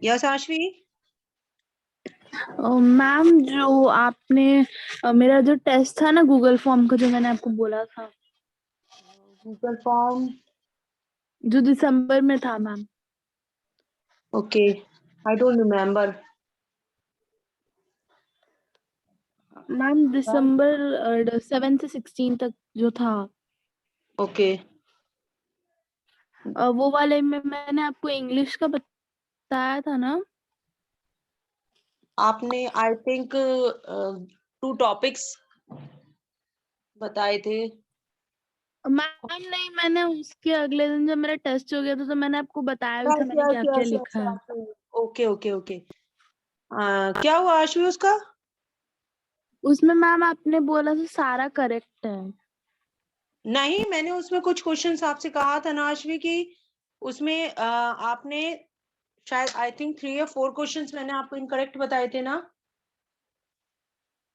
Yes Aashvi. Ma'am जो आपने मेरा जो टेस्ट था ना गूगल फॉर्म का, जो मैंने आपको बोला था, गूगल फॉर्म। जो दिसंबर में था ma'am. Okay, I don't remember. Ma'am दिसंबर 7 से 16 तक जो था, ओके। वो वाले में मैंने आपको इंग्लिश का बताया था ना। आपने आई थिंक 2 टॉपिक्स बताए थे। मैम नहीं, मैंने उसके अगले दिन जब मेरा टेस्ट हो गया था तो मैंने आपको बताया भी था यस मैंने यस क्या क्या यस लिखा है। यस। Okay okay okay. क्या हुआ आशवी उसका? उसमें मैम आपने बोला था सारा करेक्ट है। नहीं, मैंने उसमें कुछ क्वेश्चंस आपसे कहा था ना आशवी की उसमें आपने शायद आई थिंक 3 या 4 क्वेश्चंस मैंने आपको इनकरेक्ट बताए थे ना।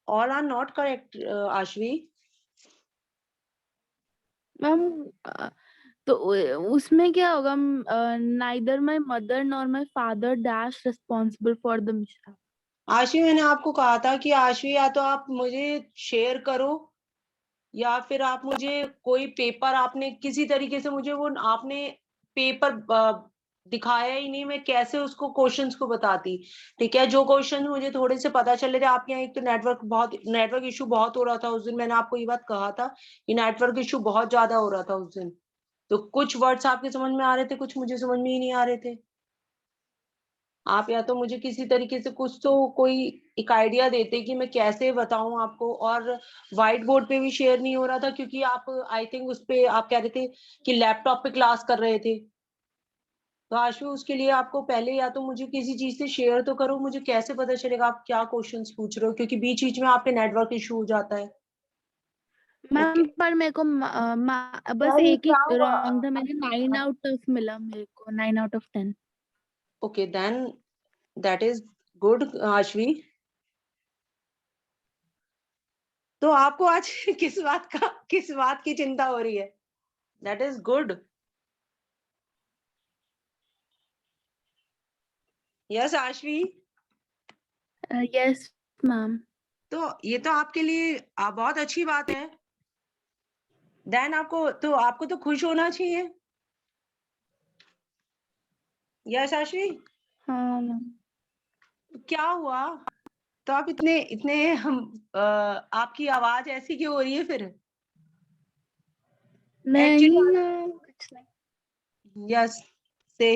All are not correct Ashvi. Ma'am तो उसमें क्या होगा? Neither my mother nor my father dash responsible for the मिशरा। आशवी मैंने आपको कहा था कि आशवी या तो आप मुझे शेयर करो या फिर आप मुझे कोई पेपर आपने किसी तरीके से मुझे वो आपने पेपर दिखाया ही नहीं, मैं कैसे उसको क्वेश्चंस को बताती। ठीक है, जो क्वेश्चन मुझे थोड़े से पता चले थे आपके यहाँ, एक तो नेटवर्क इशू बहुत हो रहा था उस दिन, मैंने आपको ये बात कहा था कि नेटवर्क इशू बहुत ज्यादा हो रहा था उस दिन। तो कुछ वर्ड्स आपके समझ में आ रहे थे, कुछ मुझे समझ में ही नहीं आ रहे थे। आप या तो मुझे किसी तरीके से कुछ तो कोई एक आइडिया देते कि मैं कैसे बताऊं आपको। और व्हाइट बोर्ड पे भी शेयर नहीं हो रहा था क्योंकि आप आई थिंक उस पे आप कह रहे थे कि लैपटॉप पे क्लास कर रहे थे। तो आशु उसके लिए आपको पहले या तो मुझे किसी चीज से शेयर तो करो, मुझे कैसे पता चलेगा आप क्या क्वेश्चंस पूछ रहे हो, क्योंकि बीच बीच में आपके नेटवर्क इशू हो जाता है। ओके। मैम पर मेरे को बस एक ही क्या हुआ? रॉन्ग था, मेरे 9 आउट ऑफ मिला, मेरे को 9 out of 10। Okay then that is good Ashvi. तो आपको आज किस बात की चिंता हो रही है? That is good. Yes Ashvi. Yes ma'am. तो ये तो आपके लिए बहुत अच्छी बात है। देन आपको तो खुश होना चाहिए। यस आशवी। हाँ मैम। क्या हुआ? तो आप इतने इतने हम आपकी आवाज ऐसी क्यों हो रही है फिर? नहीं एक्चुअली मैम, कुछ नहीं। यस से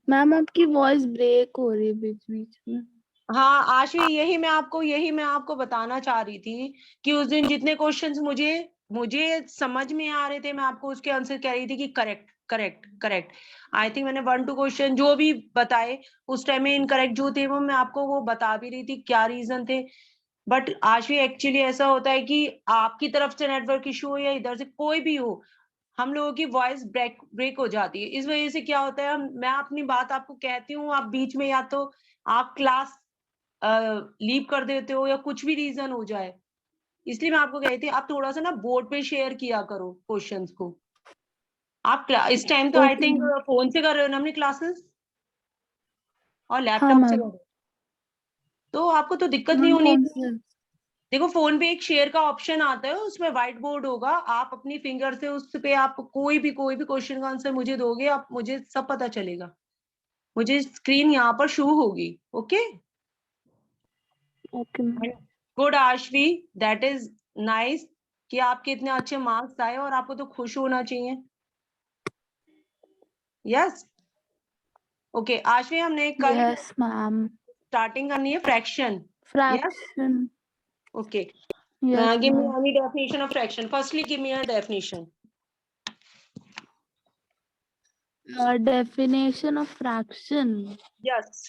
मैम आपकी वॉइस ब्रेक हो रही है बीच बीच में। हाँ आशवी, यही मैं आपको बताना चाह रही थी कि उस दिन जितने क्वेश्चंस मुझे मुझे समझ में आ रहे थे, मैं आपको उसके आंसर कह रही थी कि correct correct correct. I think मैंने 1 2 क्वेश्चन जो भी बताए उस टाइम में इनकरेक्ट जो थे वो मैं आपको वो बता भी रही थी क्या रीजन थे। बट आशवी एक्चुअली ऐसा होता है कि आपकी तरफ से नेटवर्क इशू हो या इधर से कोई भी हो, हम लोगों की वॉइस ब्रेक ब्रेक हो जाती है। इस वजह से क्या होता है, मैं अपनी बात आपको कहती हूँ, आप बीच में या तो आप क्लास लीव कर देते हो या कुछ भी रीजन हो जाए। इसलिए मैं आपको कह रही थी आप थोड़ा सा ना बोर्ड पे शेयर किया करो क्वेश्चंस को। इस टाइम तो आई ओके थिंक मैम। फोन से कर रहे हो ना अपनी क्लासेस और हाँ लैपटॉप से कर मैम। रहे हो, तो आपको तो दिक्कत नहीं मैम होनी कौन चाहिए। से? देखो फोन पे एक शेयर का ऑप्शन आता है, उसमें व्हाइट बोर्ड होगा, आप अपनी फिंगर से उस पे आप कोई भी क्वेश्चन का आंसर मुझे दोगे, आप मुझे सब पता चलेगा, मुझे स्क्रीन यहाँ पर शो होगी। Okay. Okay ma'am. Good Aashvi, that is nice कि आपके इतने अच्छे मार्क्स आए और आपको तो खुश होना चाहिए। यस। ओके आशवी, हमने कल यस मैम। स्टार्टिंग करनी है fraction. Yes. Fraction. Okay. Yes give me ma'am. Any definition of fraction, firstly give me a definition. Definition of fraction. Yes.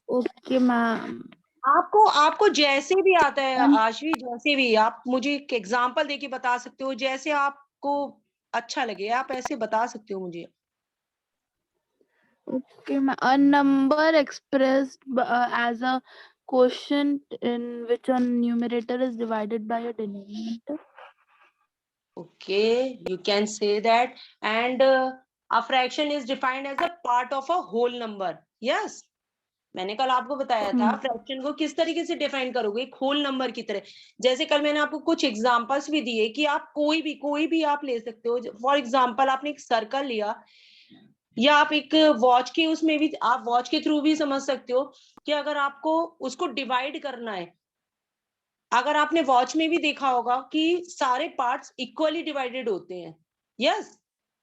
Okay ma'am. आपको आपको जैसे भी आता है मैम आशवी, जैसे भी आप मुझे एक एग्जांपल देके बता सकते हो, जैसे आपको अच्छा लगे आप ऐसे बता सकते हो मुझे। okay ma'am, a number expressed as a quotient in which a numerator is divided by a denominator. Okay, you can say that. And a fraction is defined as a part of a whole number. Yes. मैंने कल आपको बताया था fraction को किस तरीके से define करोगे, एक होल नंबर की तरह। जैसे कल मैंने आपको कुछ एग्जांपल्स भी दिए कि आप कोई भी आप ले सकते हो। फॉर एग्जांपल आपने एक सर्कल लिया, या आप एक वॉच के उसमें भी, आप वॉच के थ्रू भी समझ सकते हो कि अगर आपको उसको डिवाइड करना है, अगर आपने वॉच में भी देखा होगा कि सारे पार्ट्स इक्वली डिवाइडेड होते हैं। यस,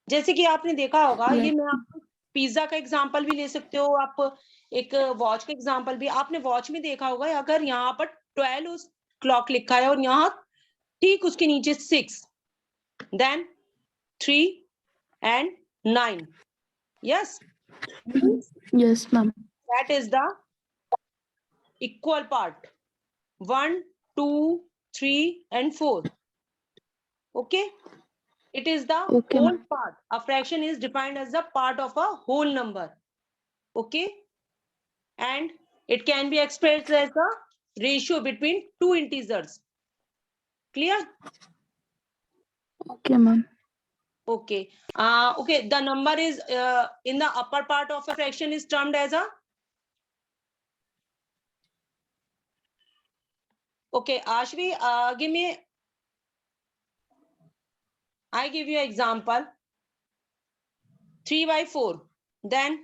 जैसे कि आपने देखा होगा, ये मैं आपको पिज्जा का एग्जांपल भी ले सकते हो, आप एक वॉच का एग्जांपल भी। आपने वॉच में देखा होगा, अगर यहाँ पर 12 क्लॉक लिखा है और यहाँ ठीक उसके नीचे 6, then 3 and 9। Yes, Yes, ma'am. that is the equal part, 1 2 3 and 4. Okay, it is the Okay, whole ma'am. part. A fraction is defined as the part of a whole number. Okay, and it can be expressed as a ratio between two integers. Clear? Okay, ma'am. Okay. Okay, the number is in the upper part of a fraction is termed as a. Okay, Ashvi, give me. I give you example. 3/4. Then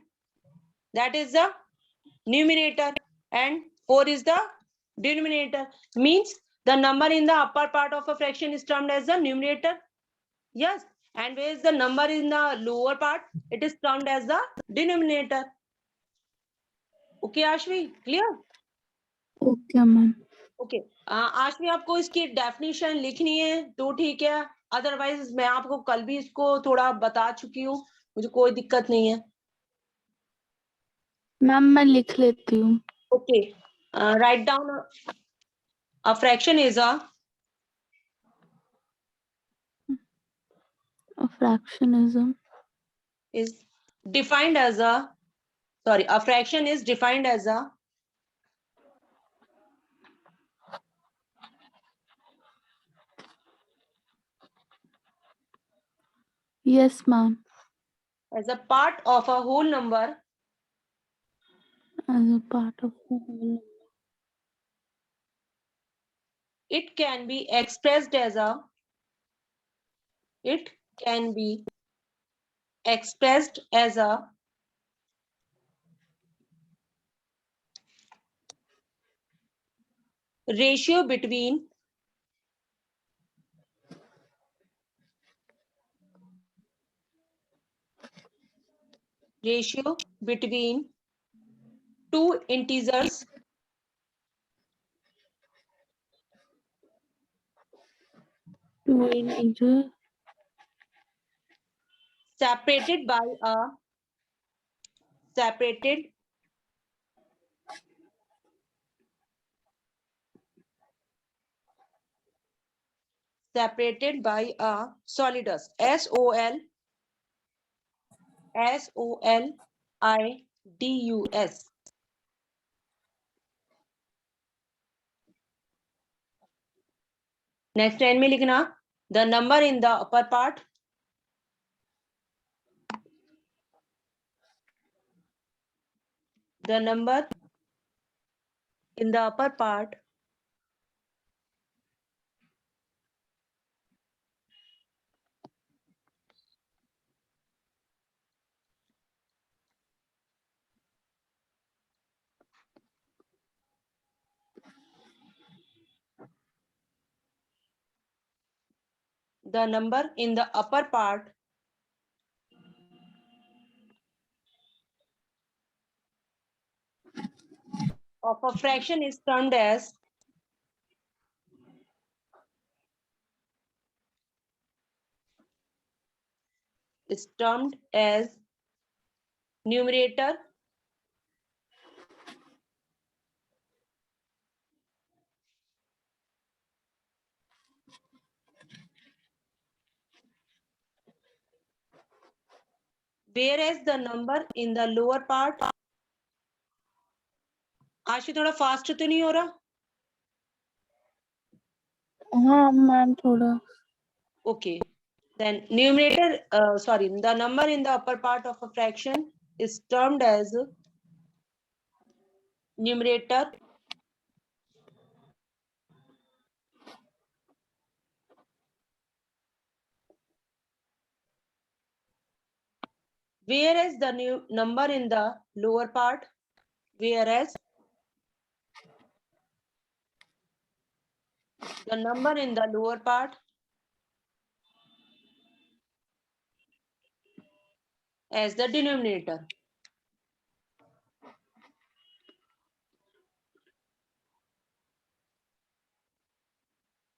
that is the numerator and 4 is the denominator. Means the number in the upper part of a fraction is termed as the numerator. Yes. And where is the number in the lower part? It is termed as the denominator. Okay, Ashvi, clear? Okay, ma'am. Okay. Ashvi, आपको इसकी definition लिखनी है तो ठीक है, otherwise मैं आपको कल भी इसको थोड़ा बता चुकी हूँ, मुझे कोई दिक्कत नहीं है। मैम मैं लिख लेती हूँ। Okay. Write down a fraction is a fractionism is defined as a, sorry, a fraction is defined as a yes ma'am, as a part of a whole number as a part of the whole. it can be expressed as a, it can be expressed as a ratio between two integers Two integers separated by a separated by a solidus, SOLIDUS. Next line में लिखना the number in the upper part the number in the upper part the number in the upper part of a fraction is termed as numerator whereas the number in the lower part, आशी थोड़ा fast तो नहीं हो रहा? हाँ ma'am थोड़ा। Okay. Then numerator, the number in the upper part of a fraction is termed as numerator. Whereas the new number in the lower part, whereas the number in the lower part as the denominator.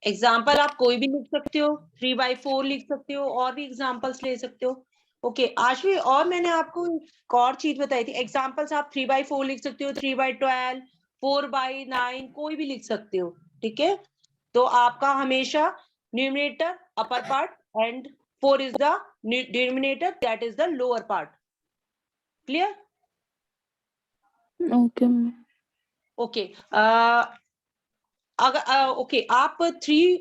Example आप कोई भी लिख सकते हो, 3/4 लिख सकते हो, और भी एग्जाम्पल्स ले सकते हो. ओके आशवी, और मैंने आपको एक और चीज बताई थी, एग्जाम्पल्स आप 3/4 लिख सकते हो, 3/12, 4/9, कोई भी लिख सकते हो. ठीक है, तो आपका हमेशा numerator upper part and 4 is the denominator, that is the lower part. Clear? Okay. Okay, अगर ओके आप 3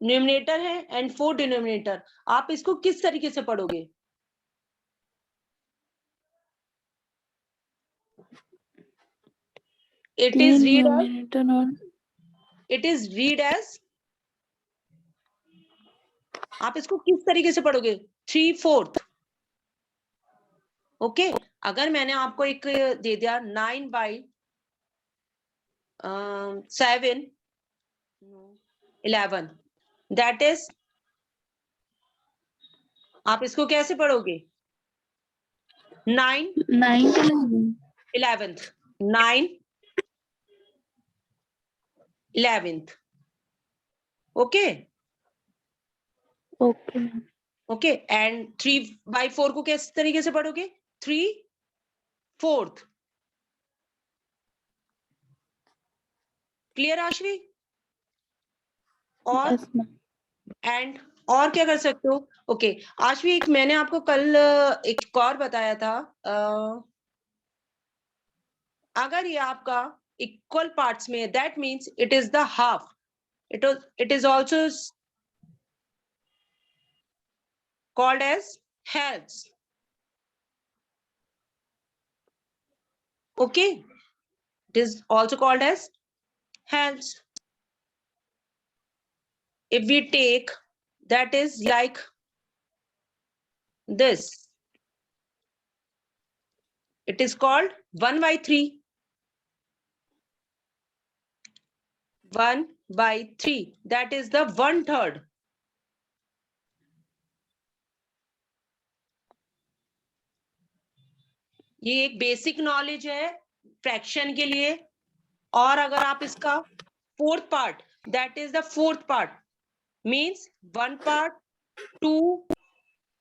न्यूमरेटर है एंड 4 डिनोमिनेटर, आप इसको किस तरीके से पढ़ोगे? It is read as, numerator और it is read as, आप इसको किस तरीके से पढ़ोगे? 3/4. ओके, अगर मैंने आपको एक दे दिया 9/7 11, दैट इज, आप इसको कैसे पढ़ोगे? 9 11th, 9 11th. Okay okay. Okay, and 3/4 को किस तरीके से पढ़ोगे? 3/4. क्लियर आशवी? और Yes, ma'am. एंड और क्या कर सकते हो? ओके आशवी, एक मैंने आपको कल एक और बताया था, अगर ये आपका इक्वल पार्ट्स में, that means it is the half. It is also called as halves. Okay, it is also called as halves. If we take, that is like this, it is called 1/3. 1/3, that is the 1/3. ये एक basic knowledge है fraction के लिए. और अगर आप इसका 4th part, that is the 4th part, means 1 part, 2,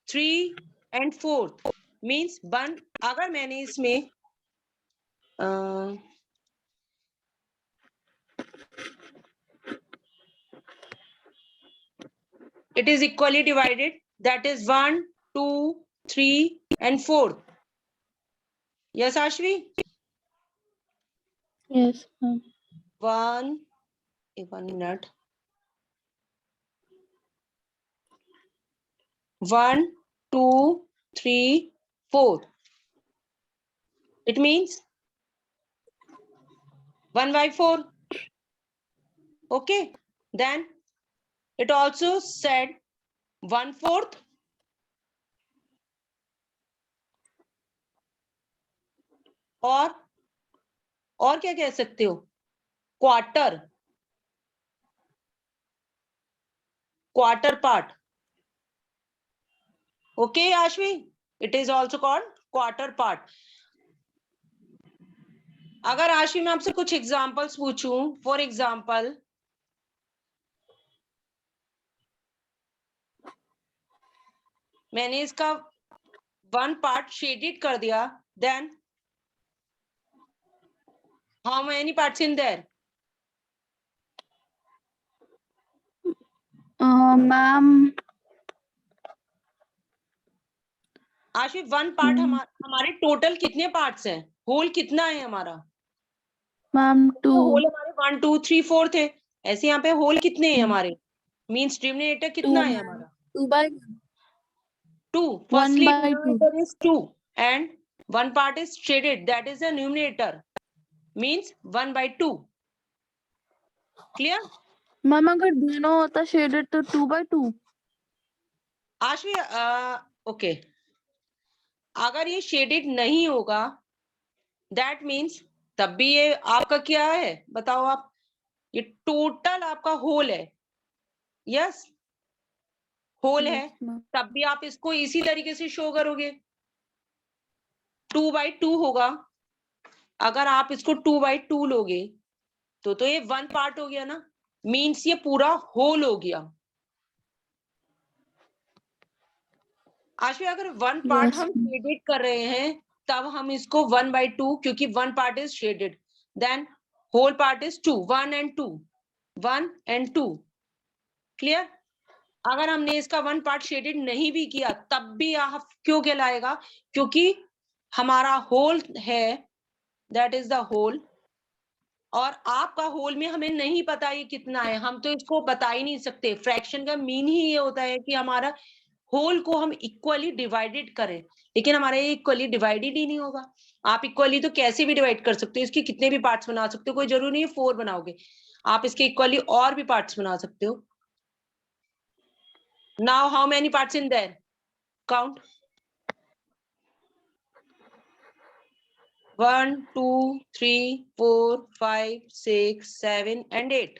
3 and 4th, means 1. अगर मैंने इसमें it is equally divided, that is 1, 2, 3 and 4. Yes Ashvi? Yes, ma'am. 1 minute. 1, 2, 3, 4. It means 1/4. Okay, then it also said 1/4. और क्या कह सकते हो? Quarter part. Okay Ashvi, it is also called quarter part. अगर आशवी मैं आपसे कुछ एग्जांपल्स पूछूं, फॉर एग्जांपल मैंने इसका 1 पार्ट शेडेड कर दिया, then how many parts in there? Ma'am Ashvi 1 part हमारे टोटल कितने पार्ट्स हैं? होल कितना है हमारा? मैम 2. होल हमारे 1, 2, 3, 4 थे. ऐसे यहाँ पे होल कितने हैं हमारे? मीन्स डिनोमिनेटर 2 कितना है ma'am. हमारा? 2 by 2. 1 Firstly, by 2. denominator is 2 and one part is shaded, that is the numerator, means 1 by 2. Clear? Ma'am अगर दोनों होता शेडेड तो 2 by 2. आशवी ओके, अगर ये शेडेड नहीं होगा दैट मीन्स तब भी ये आपका क्या है बताओ आप, ये टोटल आपका होल है, यस होल है, Yes ma'am. तब भी आप इसको इसी तरीके से शो करोगे, 2 by 2 होगा। अगर आप इसको 2 by 2 लोगे तो ये 1 पार्ट हो गया ना, मीन्स ये पूरा होल हो गया। आशवी अगर 1 पार्ट Yes हम ma'am. शेडेड कर रहे हैं तब हम इसको 1 by 2, क्योंकि 1 part is shaded, then whole part is 2, 1 and 2, 1 and 2। Clear? अगर हमने इसका 1 पार्ट शेडेड नहीं भी किया तब भी आप क्यों कहलाएगा, क्योंकि हमारा होल है, दैट इज द होल, और आपका होल में हमें नहीं पता ये कितना है, हम तो इसको बता ही नहीं सकते। फ्रैक्शन का मीन ही ये होता है कि हमारा होल को हम इक्वली डिवाइडेड करें, लेकिन हमारा ये इक्वली डिवाइडेड ही नहीं होगा। आप इक्वली तो कैसे भी डिवाइड कर सकते हो, इसके कितने भी पार्ट्स बना सकते हो, कोई जरूरी नहीं है 4 बनाओगे, आप इसके इक्वली और भी पार्ट्स बना सकते हो। Now how many parts in there, count 1 2 3 4 5 6 7 and 8।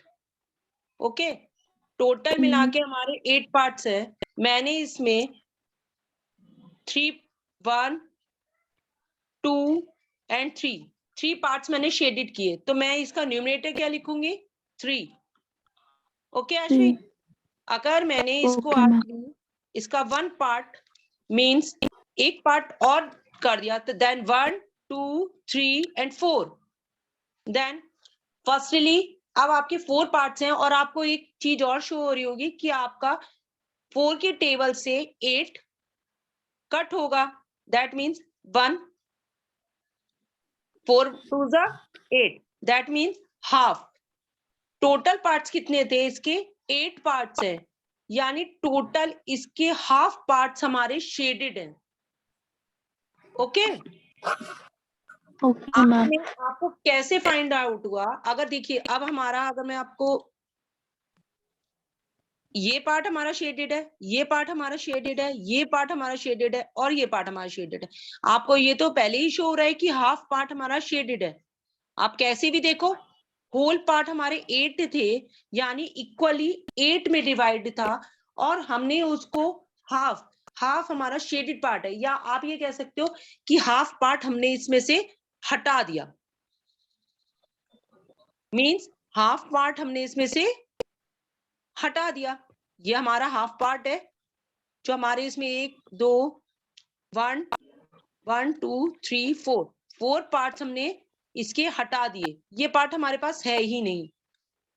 Okay, total मिला के हमारे 8 पार्ट्स है। मैंने इसमें 3 1 2 and 3 पार्ट्स मैंने शेडेड किए, तो मैं इसका न्यूमरेटर क्या लिखूंगी 3। ओके आशवी, अगर मैंने इसको Okay ma'am. आशवी इसका 1 पार्ट मींस एक पार्ट और कर दिया तो देन 1 2 3 and 4, देन फर्स्टली अब आपके 4 पार्ट्स हैं और आपको एक चीज और शो हो रही होगी कि आपका 4 के टेबल से 8 कट होगा, that means 1 4 2 8, that means half. Total parts कितने थे इसके 8 पार्ट्स हैं, यानी टोटल इसके हाफ पार्ट्स हमारे शेडेड हैं। Okay Okay ma'am. आपको कैसे फाइंड आउट हुआ, अगर देखिए अब हमारा, अगर मैं आपको ये पार्ट हमारा शेडेड है, ये पार्ट हमारा शेडेड है, ये पार्ट हमारा शेडेड है और ये पार्ट हमारा शेडेड है, आपको ये तो पहले ही शो हो रहा है कि हाफ पार्ट हमारा शेडेड है। आप कैसे भी देखो होल पार्ट हमारे 8 थे, यानी इक्वली 8 में डिवाइड था और हमने उसको हाफ हाफ हमारा शेडेड पार्ट है, या आप ये कह सकते हो कि हाफ पार्ट हमने इसमें से हटा दिया, मींस हाफ पार्ट हमने इसमें से हटा दिया। ये हमारा हाफ पार्ट है जो हमारे इसमें 1 2 1 1 2 3 4 पार्ट्स हमने इसके हटा दिए, ये पार्ट हमारे पास है ही नहीं,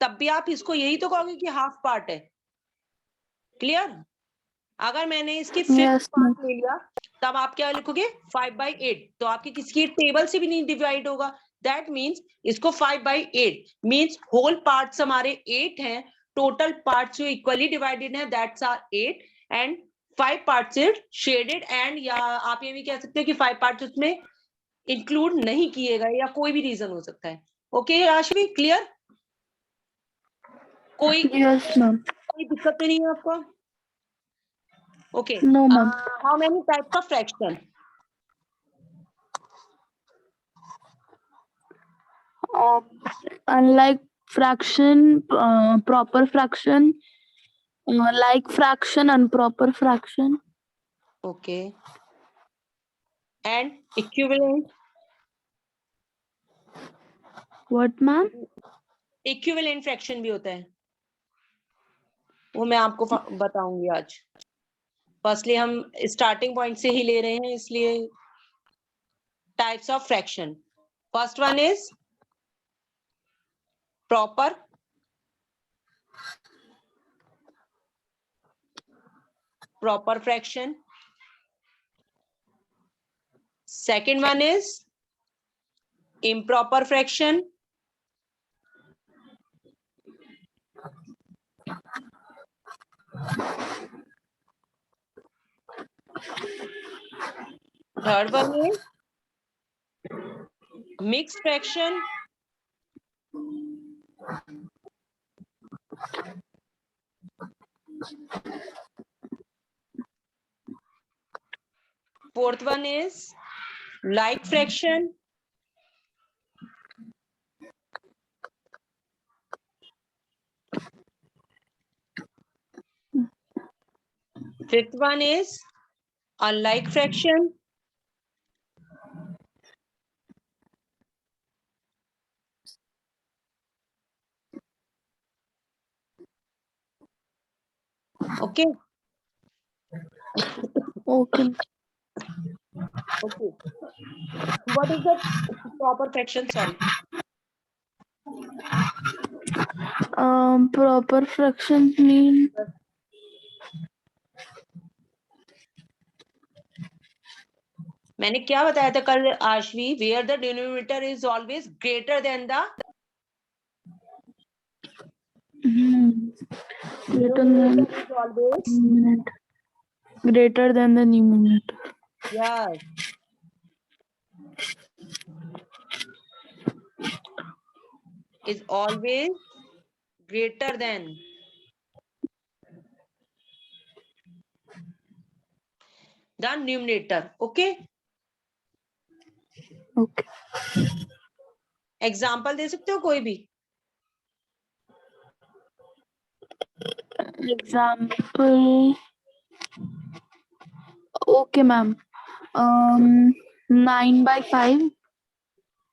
तब भी आप इसको यही तो कहोगे कि हाफ पार्ट है। क्लियर? अगर मैंने इसके 5th Yes ma'am. पार्ट ले लिया तब आप क्या लिखोगे 5 by 8, तो आपके किसी टेबल से भी नहीं डिवाइड होगा, दैट मीन्स इसको 5 by 8 मीन्स होल पार्ट्स हमारे 8 हैं, टोटल पार्ट्स जो इक्वली डिवाइडेड है that's are 8 and 5 parts is shaded, and या आप ये भी कह सकते हो कि 5 पार्ट्स उसमें इंक्लूड नहीं किए गए, या कोई भी रीजन हो सकता है। Okay Aashvi, clear? कोई Yes ma'am. कोई दिक्कत तो नहीं है आपको? Okay, No ma'am. How many types of fraction? Unlike fraction, proper fraction, like fraction, improper fraction. Okay, and equivalent? What ma'am? Equivalent fraction भी होता है, वो मैं आपको बताऊंगी आज। फर्स्टली हम स्टार्टिंग पॉइंट से ही ले रहे हैं, इसलिए types of fraction, first one is proper fraction, second one is improper fraction, Third one is mixed fraction. Fourth one is like fraction. Fifth one is unlike fraction. Okay. Okay. Okay. What is the proper fraction? Sorry. Proper fractions mean मैंने क्या बताया था कल Aashvi? Where the denominator is always greater than the greater denominator is always greater than the numerator. yes. Is always greater than the numerator. Okay. Okay. Example दे सकते हो कोई भी? Example. Okay, ma'am. 9/5.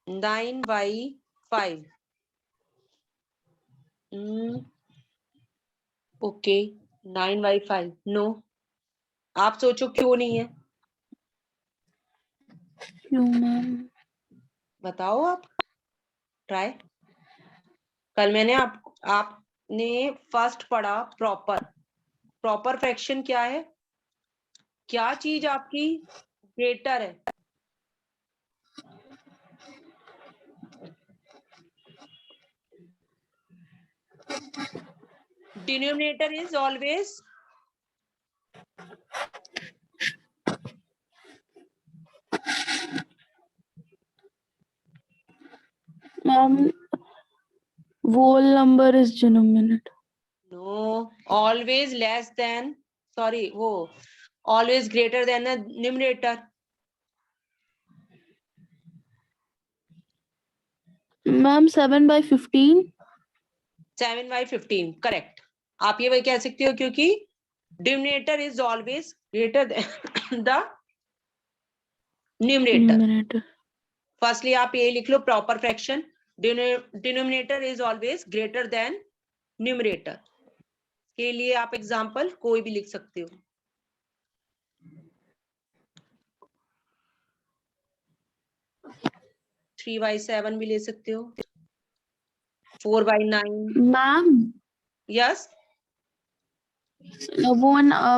9/5. Okay. 9/5. No. आप सोचो क्यों नहीं है? क्यों मैम? बताओ आप. ट्राई. कल मैंने आपने फर्स्ट पढ़ा प्रॉपर फ्रैक्शन क्या है? क्या चीज आपकी ग्रेटर है? Denominator is always Ma'am, whole number is denominator. No. Always less than sorry वो always greater than the numerator. Ma'am, 7/15. 7/15. Correct. आप ये वही कह सकते हो क्योंकि denominator is always greater than the numerator. Numerator. Firstly आप ये लिख लो proper fraction. Denominator is always greater than numerator. के लिए आप एग्जांपल कोई भी लिख सकते हो. 3/7 भी ले सकते हो. 4/9. Ma'am, yes.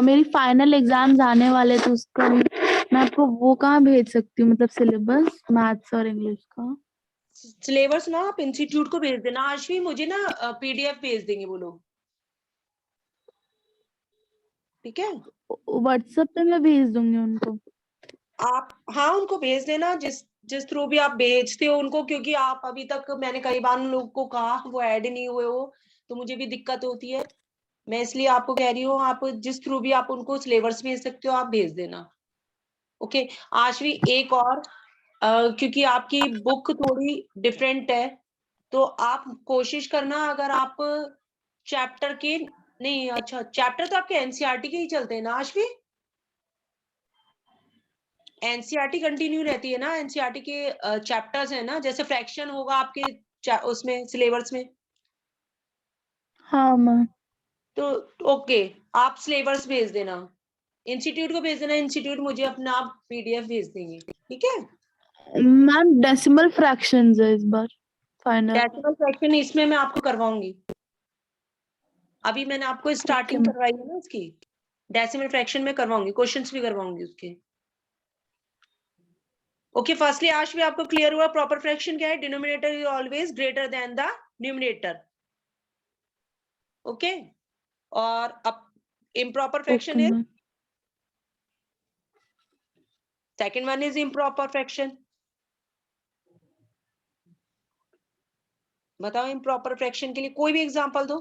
मेरी फाइनल एग्जाम्स आने वाले तो उसका मैं आपको वो कहाँ भेज सकती हूँ, मतलब सिलेबस मैथ्स और इंग्लिश का. सिलेबस ना आप इंस्टीट्यूट को भेज देना. आज भी मुझे ना पीडीएफ भेज देंगे वो लोग. ठीक है. व्हाट्सएप पे मैं भेज दूंगी उनको. आप हाँ उनको भेज देना जिस थ्रू भी आप भेजते हो उनको, क्योंकि आप अभी तक मैंने कई बार उन लोगों को कहा वो ऐड नहीं हुए हो तो मुझे भी दिक्कत होती है. मैं इसलिए आपको कह रही हूँ आप जिस थ्रू भी आप उनको सिलेबस भेज सकते हो आप भेज देना. ओके. आज भी एक और क्योंकि आपकी बुक थोड़ी डिफरेंट है तो आप कोशिश करना अगर आप चैप्टर के नहीं. अच्छा चैप्टर तो आपके एनसीईआरटी के ही चलते हैं ना आज भी? एनसीईआरटी कंटिन्यू रहती है ना? एनसीईआरटी के चैप्टर्स है ना, जैसे फ्रैक्शन होगा आपके उसमें सिलेबस में. हाँ मैम. तो ओके. आप सिलेबस भेज देना. इंस्टीट्यूट को भेज देना. इंस्टीट्यूट मुझे अपना आप पीडीएफ भेज देंगे. ठीक है. मैम डेसिमल फ्रैक्शंस है इस बार फाइनल. डेसिमल फ्रैक्शन इसमें मैं आपको करवाऊंगी. अभी मैंने आपको स्टार्टिंग ma'am. करवाई है ना उसकी. डेसिमल फ्रैक्शन में करवाऊंगी. क्वेश्चंस भी करवाऊंगी उसके. ओके. फर्स्टली आज भी आपको क्लियर हुआ प्रॉपर फ्रैक्शन क्या है? Denominator is always greater than the numerator. Okay. और अब improper fraction Okay, is ma'am. Second one is improper fraction. बताओ improper fraction के लिए कोई भी एग्जांपल दो.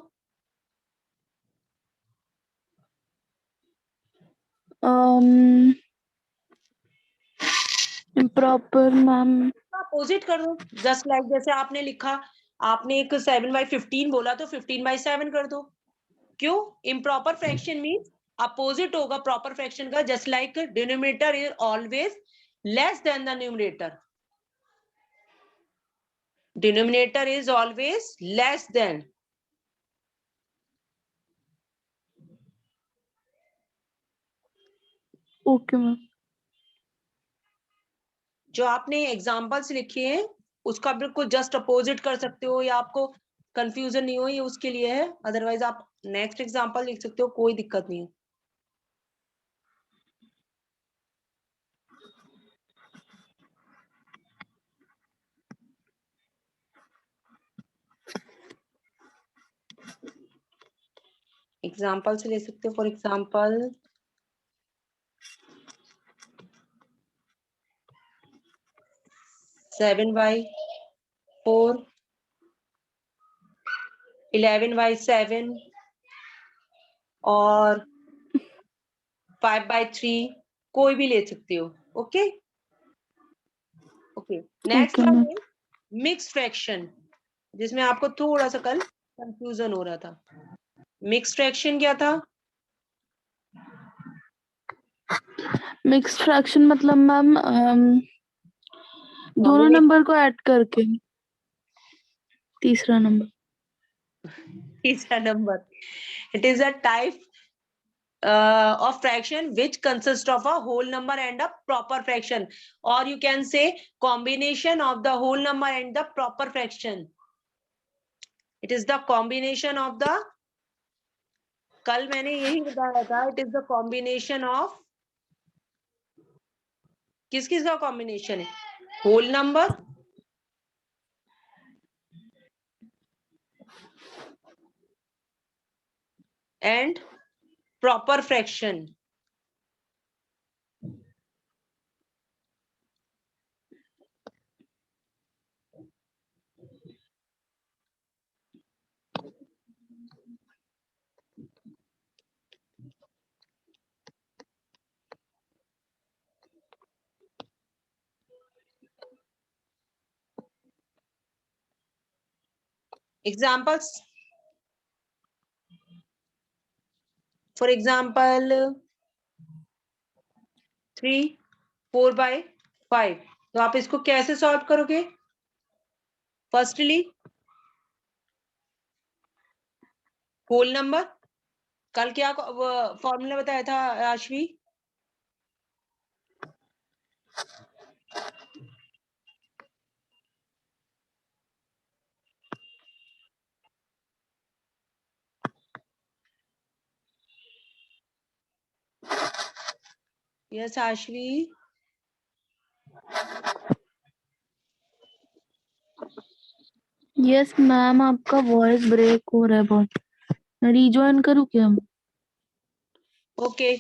improper ma'am. अपोजिट कर दो. जस्ट लाइक जैसे आपने लिखा, आपने एक 7/15 बोला तो 15/7 कर दो. क्यों? इम्प्रॉपर फ्रैक्शन मीन्स अपोजिट होगा प्रॉपर फ्रैक्शन का. Just like denominator is always less then the numerator. Denominator is always less then. Okay ma'am. जो आपने एग्जांपल्स लिखे हैं उसका बिल्कुल जस्ट अपोजिट कर सकते हो, या आपको कंफ्यूजन नहीं हो ये उसके लिए है. अदरवाइज आप नेक्स्ट एग्जांपल लिख सकते हो, कोई दिक्कत नहीं है. एग्जाम्पल से ले सकते हो. फॉर एग्जाम्पल 7/4, 11/7 और 5/3 कोई भी ले सकते हो. Okay okay. Next Okay, one ma'am. है मिक्स फ्रैक्शन, जिसमें आपको थोड़ा सा कल कंफ्यूजन हो रहा था. मिक्स फ्रैक्शन क्या था? मिक्स्ड फ्रैक्शन मतलब मैम दोनों Combination. नंबर को ऐड करके तीसरा नंबर. तीसरा number. It is a type of fraction which consists of a whole number and a proper fraction, or you can say combination of the whole number and the proper fraction. It is the combination of the, कल मैंने यही बताया था, it is the combination of, किस किस का combination है? whole number and proper fraction. Examples. For example 3, 4/5. तो आप इसको कैसे सॉल्व करोगे? Firstly whole number. कल क्या फॉर्मूला बताया था Ashvi? Yes Ashvi. Yes ma'am, आपका वॉइस ब्रेक हो रहा है बहुत. रिजॉइन करूँ क्या? Okay.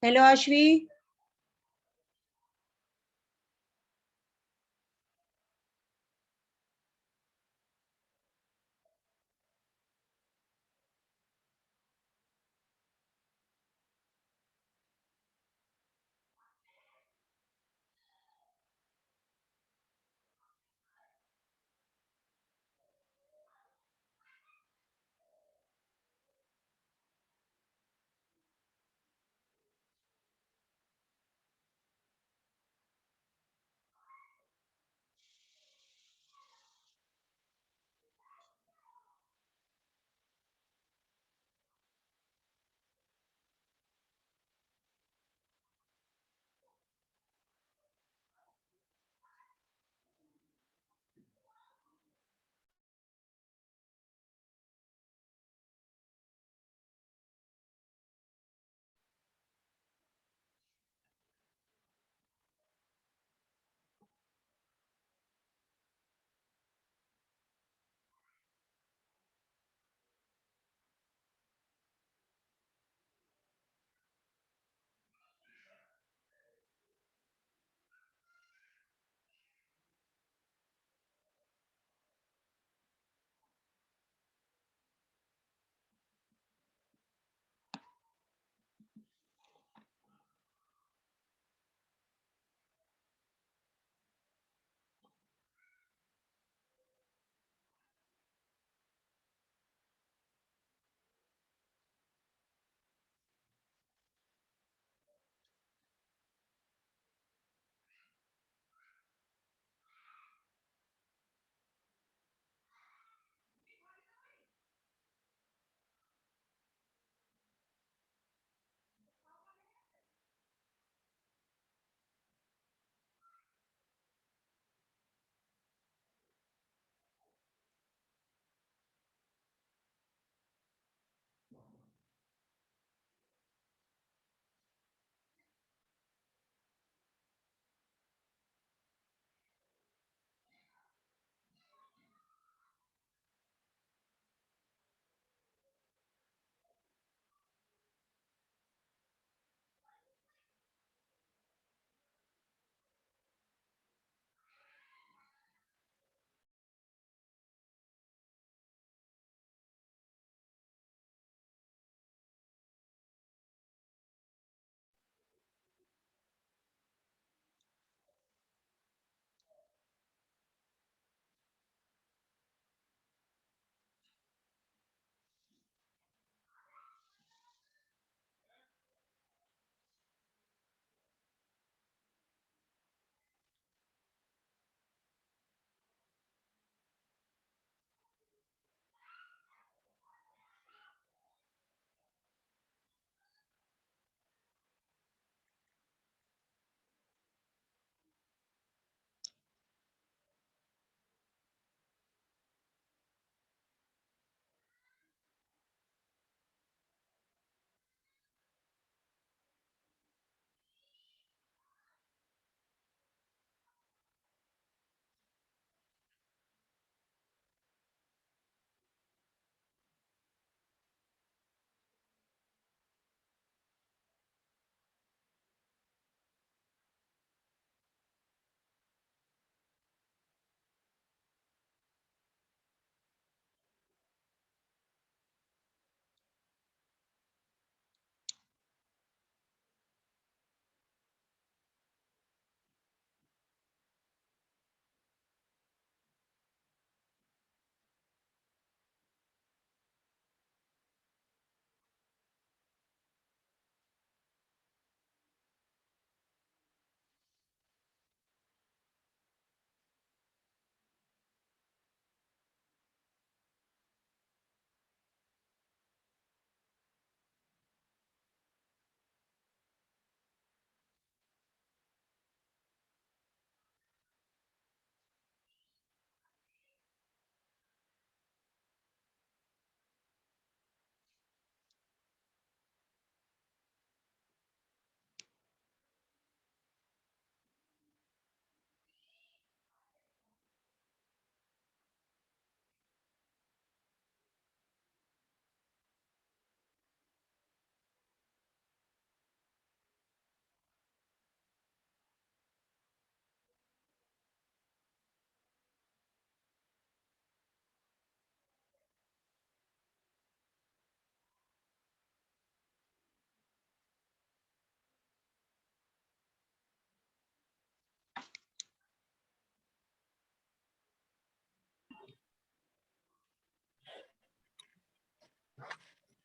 Hello Ashvi.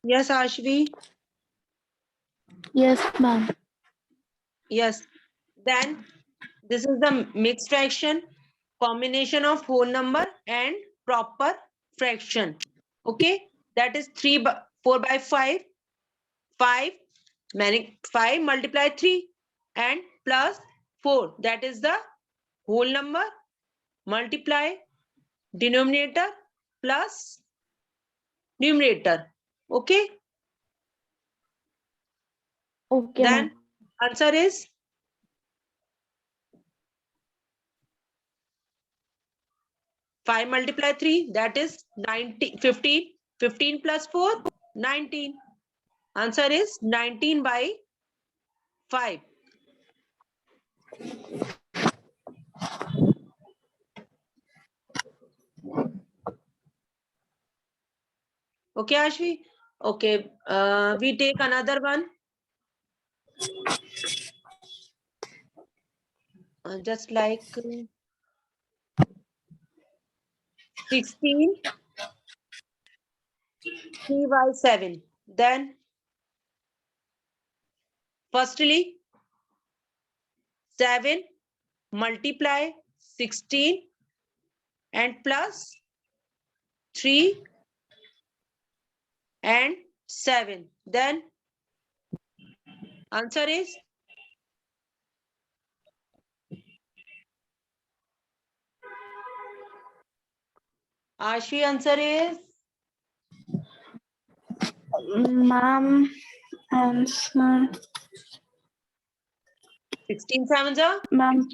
Yes, Ashvi. Yes, ma'am. Yes. Then this is the mixed fraction, combination of whole number and proper fraction. Okay, that is 4 by 5. 5 5 multiply 3 and plus 4. That is the whole number multiply denominator plus numerator. Okay. Okay, Then ma'am. answer is 5 multiply 3, that is 19, 15. 15 plus 4, 19. Answer is 19 by 5. Okay, Ashvi? Okay, we take another one. Just like 16, 3 by 7. Then, firstly, 7 multiply 16 and plus 3 and 7. Then, answer is Ashvi, answer is Ma'am, answer. 16 sevens are Ma'am,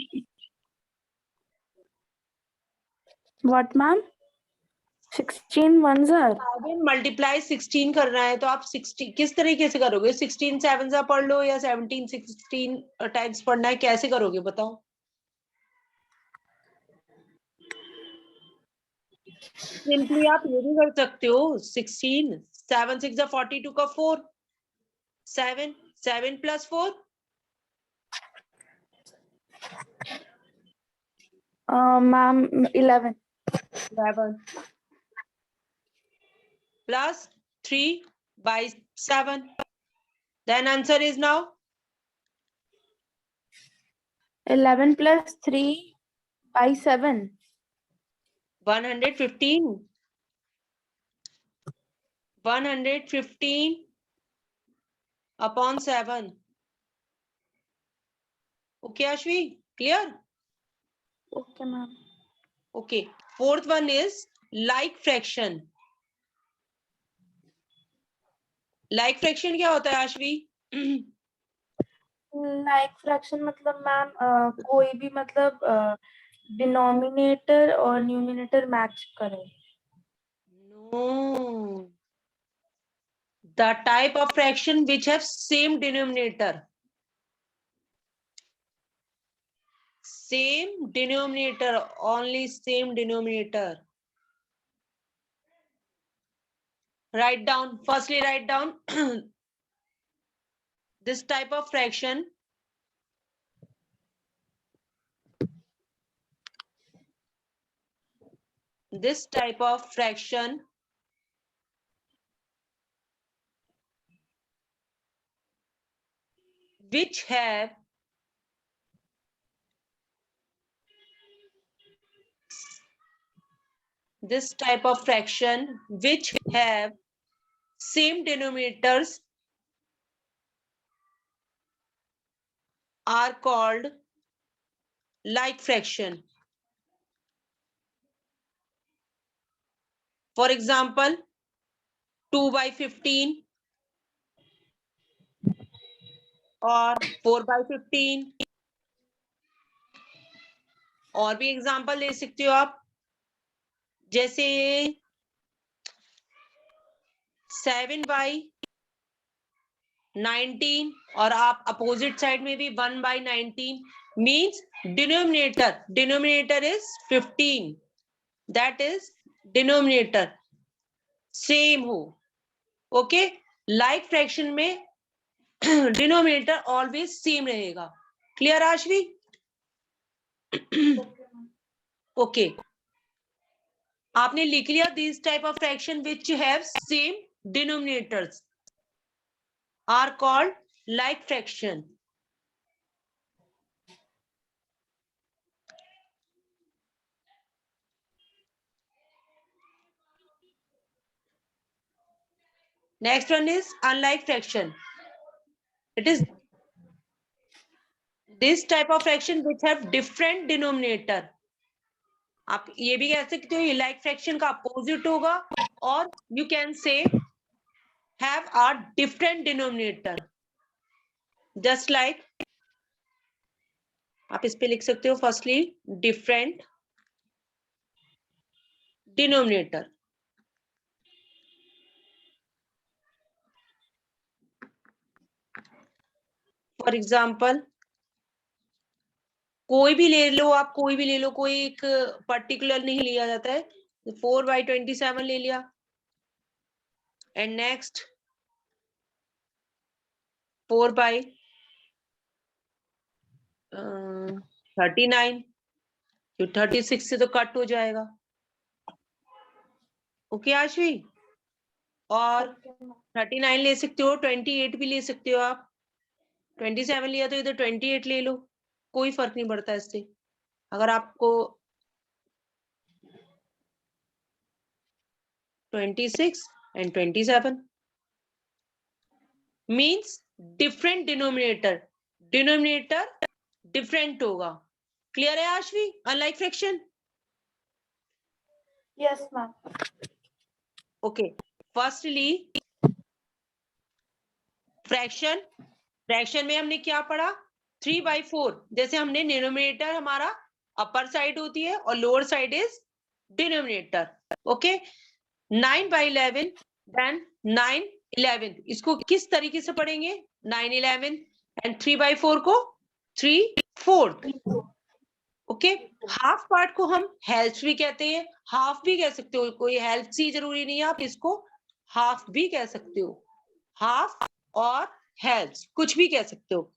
what, ma'am? 16 ones are. 7 multiply 16 करना है तो आप 16 किस तरीके से करोगे? 16 7 सा पढ़ लो या 17 16 टाइम्स पढ़ना है, कैसे करोगे बताओ? सिंपली आप ये भी कर सकते हो, 16 7 6 जा 42 का 4 7 7 plus 4 Ma'am, 11. 11 plus 3 by 7. Then answer is now 11 plus 3 by 7. 115. 115 upon 7. Okay, Ashvi, clear? Okay, ma'am. Okay, fourth one is like fraction. Like fraction क्या होता है आशवी? लाइक फ्रैक्शन मतलब मैम कोई भी मतलब डिनोमिनेटर और न्यूमिनेटर मैच करे. No, the type of fraction which have same denominator. Same denominator, only same denominator. Write down, firstly write down this type of fraction. This type of fraction which have this type of fraction which have same denominators are called like fraction. For example, 2 by 15 और 4 by 15. और भी example ले सकते हो आप, जैसे 7 by 19 और आप अपोजिट साइड में भी 1 by 19 means denominator is 15. That is denominator same हो. ओके, लाइक फ्रैक्शन में डिनोमिनेटर ऑलवेज सेम रहेगा. क्लियर आशवी? ओके, आपने लिख लिया this type of fraction which have same denominators are called like fraction. Next one is unlike fraction. It is this type of fraction which have different denominator. आप ये भी कह सकते हो ये like fraction का opposite होगा, और you can say have a different denominator. Just like आप इस पे लिख सकते हो firstly different denominator. For example, कोई भी ले लो, आप कोई भी ले लो, कोई एक पर्टिकुलर नहीं लिया जाता है. 4/27 ले लिया, एंड नेक्स्ट 4/39, जो 36 से तो कट हो जाएगा. ओके आशवी, और 39 ले सकते हो, 28 भी ले सकते हो आप. 27 लिया तो इधर 28 ले लो, कोई फर्क नहीं पड़ता इससे. अगर आपको 26 and 27 means different denominator different होगा. क्लियर है Aashvi? Unlike fraction. Yes, ma'am. Okay, firstly fraction में हमने क्या पढ़ा? 3/4. जैसे हमने डिनोमिनेटर हमारा अपर साइड होती है और lower side is denominator. Okay, 9/11 then 9/11. इसको किस तरीके से पढ़ेंगे? 9/11 एंड 3/4 को 3/4. ओके, हाफ पार्ट को हम हेल्थ भी कहते हैं, हाफ भी कह सकते हो, कोई हेल्थ सी जरूरी नहीं है, आप इसको हाफ भी कह सकते हो. हाफ और हेल्थ कुछ भी कह सकते हो.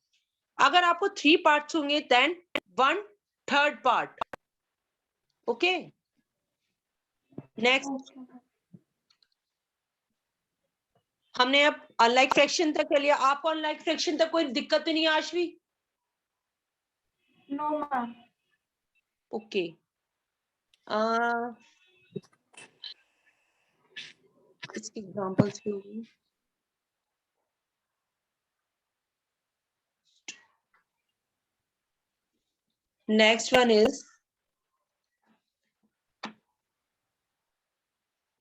अगर आपको 3 पार्ट्स होंगे देन 1/3 पार्ट. ओके, नेक्स्ट हमने अब अनलाइक फ्रैक्शन तक कर लिया. आपको अनलाइक फ्रैक्शन तक कोई दिक्कत तो नहीं है आशवी? No, ma'am. ओके, इसकी एग्जांपल्स भी होगी. Next one is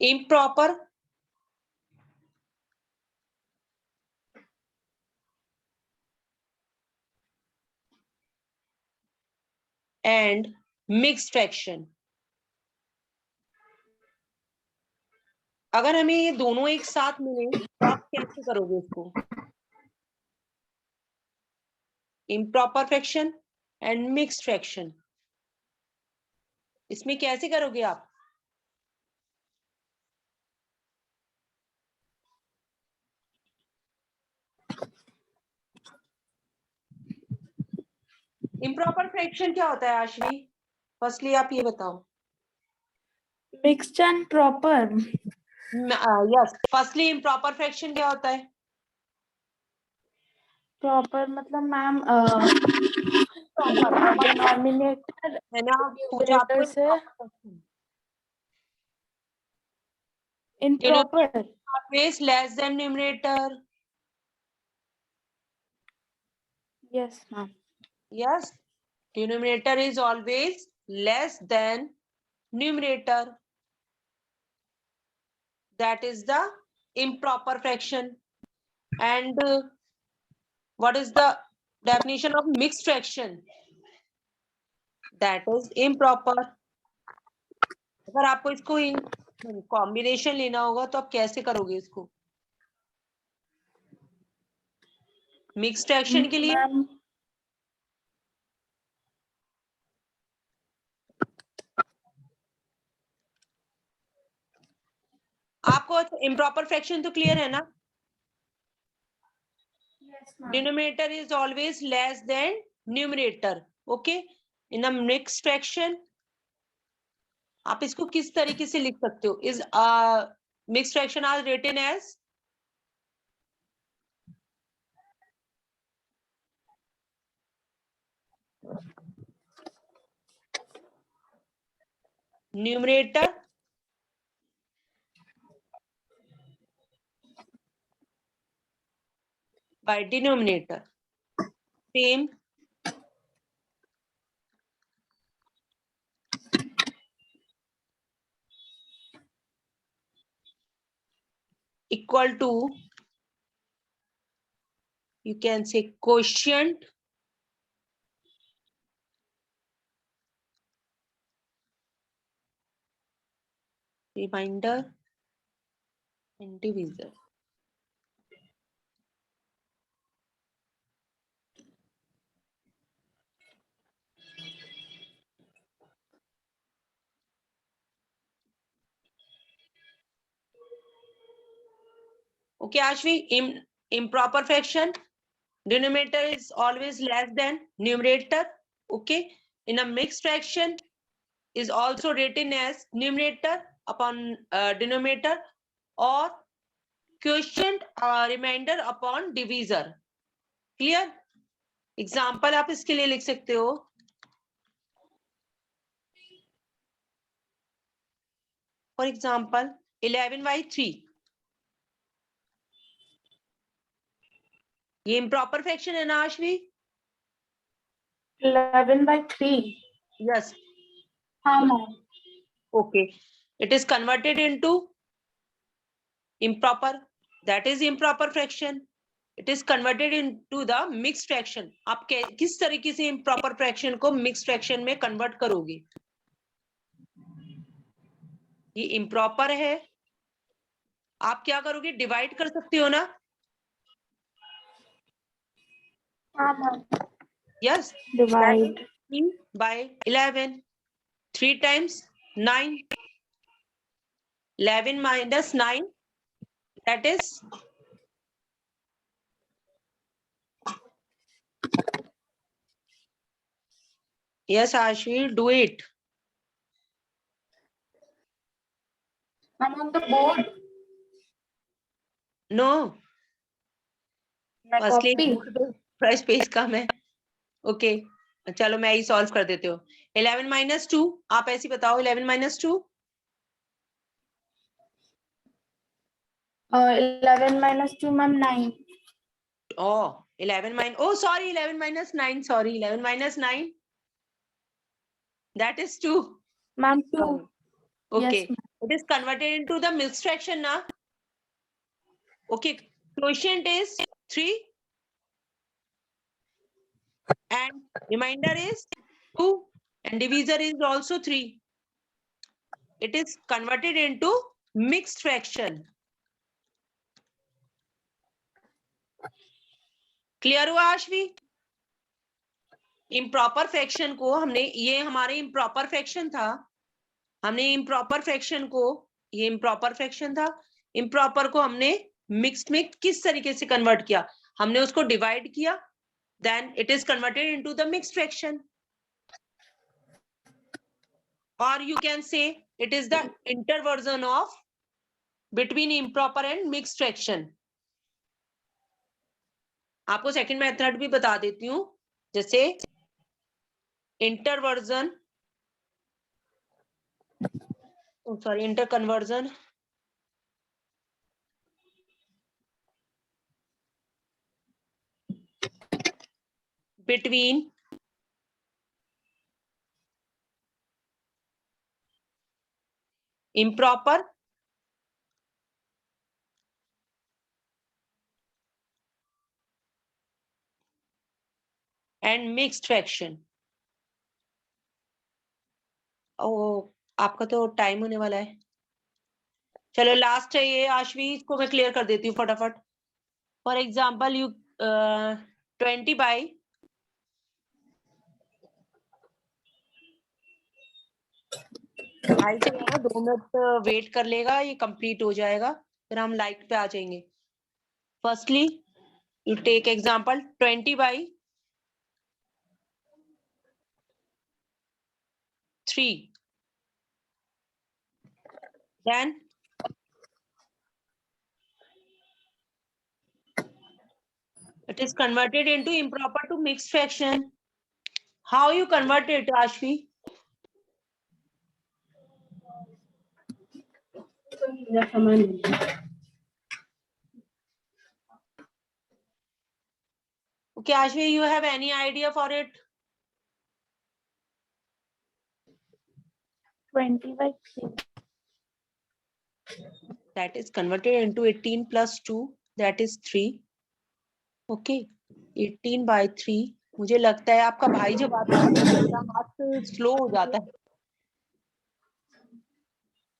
improper and mixed fraction. अगर हमें ये दोनों एक साथ मिले तो आप कैसे करोगे इसको? improper fraction and mixed fraction, इसमें कैसे करोगे आप? improper fraction क्या होता है आशवी? फर्स्टली आप ये बताओ. Mixed and proper. Yes, firstly improper fraction क्या होता है? Proper मतलब मैम Proper डिनोमिनेटर है ना, कुछ आपको से improper. always less than numerator. Yes, ma'am. Yes, denominator is always less than numerator. That is the improper fraction. And what is the definition of mixed fraction? That is improper. अगर आपको इसको combination लेना होगा तो आप कैसे करोगे इसको? मिक्स्ड फ्रैक्शन के लिए आपको इम्प्रॉपर फ्रैक्शन तो क्लियर है ना? Denominator is always less then numerator. Okay, in a mixed fraction आप इसको किस तरीके से लिख सकते हो? Is mixed fraction are written as? Numerator by denominator. Same. Equal to, you can say, quotient remainder and divisor. Okay, Ashvi, improper fraction, denominator is always less than numerator. Okay, in a mixed fraction is also written as numerator upon denominator, or quotient remainder upon divisor. Clear? Example आप इसके लिए लिख सकते हो. For example, 11/3. ये improper fraction है ना Aashvi? 11/3. Yes. हाँ ma'am. Okay. It is converted into improper. That is improper fraction. It is converted into the mixed fraction. आप किस तरीके से improper fraction को mixed fraction में convert करोगे? ये improper है. आप क्या करोगे? Divide कर सकते हो ना? हाँ ma'am. Yes. Divide. 3 by 11. 3 times 9. 11 minus 9. That is? Yes, Ashvi, do it. I'm on the board. No. मैं Firstly, copy. fresh page कम है. Okay. चलो मैं ही सॉल्व कर देती हूँ. 11 minus 2. आप ऐसी बताओ. 11 minus 2. 11 minus 2 ma'am 9. Oh, 11 minus. Oh, sorry. 11 minus 9. Sorry. 11 minus 9. That is 2. Ma'am 2. Okay. Yes, It is converted into the mixed fraction now. Okay. Quotient is 3. And remainder is 2. And divisor is also 3. It is converted into mixed fraction. Clear हुआ Aashvi? Improper fraction को हमने, ये हमारे improper fraction था. हमने improper fraction को, ये improper fraction था. इम्प्रॉपर को हमने मिक्स्ड में किस तरीके से कन्वर्ट किया? हमने उसको डिवाइड किया, then it is converted into the mixed fraction. और you can say it is the interversion of between improper and mixed fraction. आपको सेकंड मेथड भी बता देती हूँ. जैसे interversion, sorry, interconversion between improper and mixed fraction. ओ, आपका तो टाइम होने वाला है. चलो लास्ट है ये आशवी, इसको मैं क्लियर कर देती हूँ फटाफट. For example you 20 by 2 minute wait कर लेगा, ये कंप्लीट हो जाएगा, फिर हम लाइक पे आ जाएंगे. Firstly you take example 20 by 3. Then It is converted into improper to mixed fraction. How you convert it, Ashvi? Okay, Ashvi, you have any idea for it? 20/3. That is converted into 18 plus 2, that is 3. Okay, 18/3. मुझे लगता है आपका भाई जब आता है तो मेरा हाथ स्लो हो जाता है.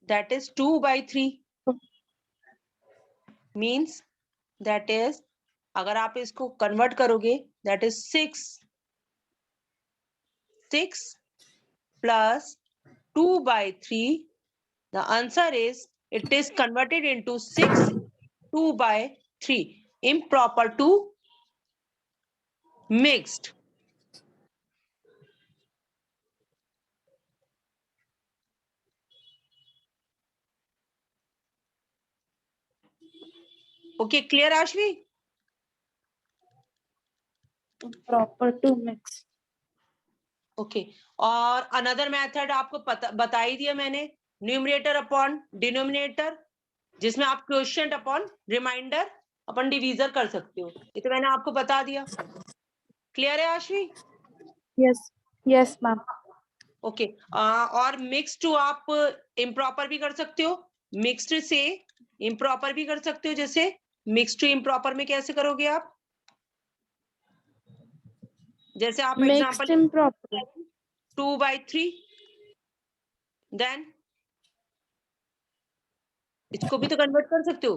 That is 2/3. Means that is, अगर आप इसको कन्वर्ट करोगे, that is 6 plus 2/3. The answer is, it is converted into 6 2/3. Improper to mixed. Okay, clear, Ashvi? Proper to mix. Okay. और अनदर मेथड आपको बता ही दिया मैंने, न्यूमरेटर अपॉन डिनोमिनेटर, जिसमें आप क्वोशिएंट अपॉन रिमाइंडर अपन डिवीजर कर सकते हो. ये तो मैंने आपको बता दिया. क्लियर है आशवी? Yes ma'am. ओके. और मिक्स टू आप इम्प्रॉपर भी कर सकते हो, मिक्स्ड से इम्प्रॉपर भी कर सकते हो. जैसे मिक्स टू इम्प्रॉपर में कैसे करोगे आप? जैसे आप Mixed एग्जांपल improper. 2/3, देन इसको भी तो कन्वर्ट कर सकते हो.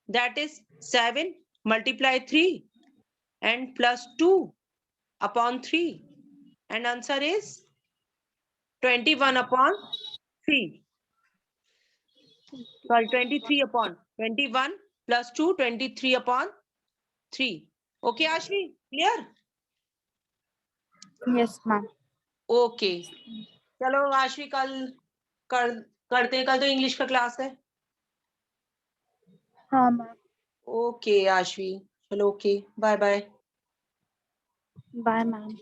That is 7 multiply 3 and plus 2 upon 3, and answer is 21 upon 3. Sorry, 23 upon 21 plus 2, 23 upon 3. Okay, Ashvi, clear? Yes ma'am. Okay. चलो आशवी, कल करते हैं. कल तो इंग्लिश का क्लास है. हाँ मैम. ओके आशवी, चलो okay, bye bye. Bye ma'am.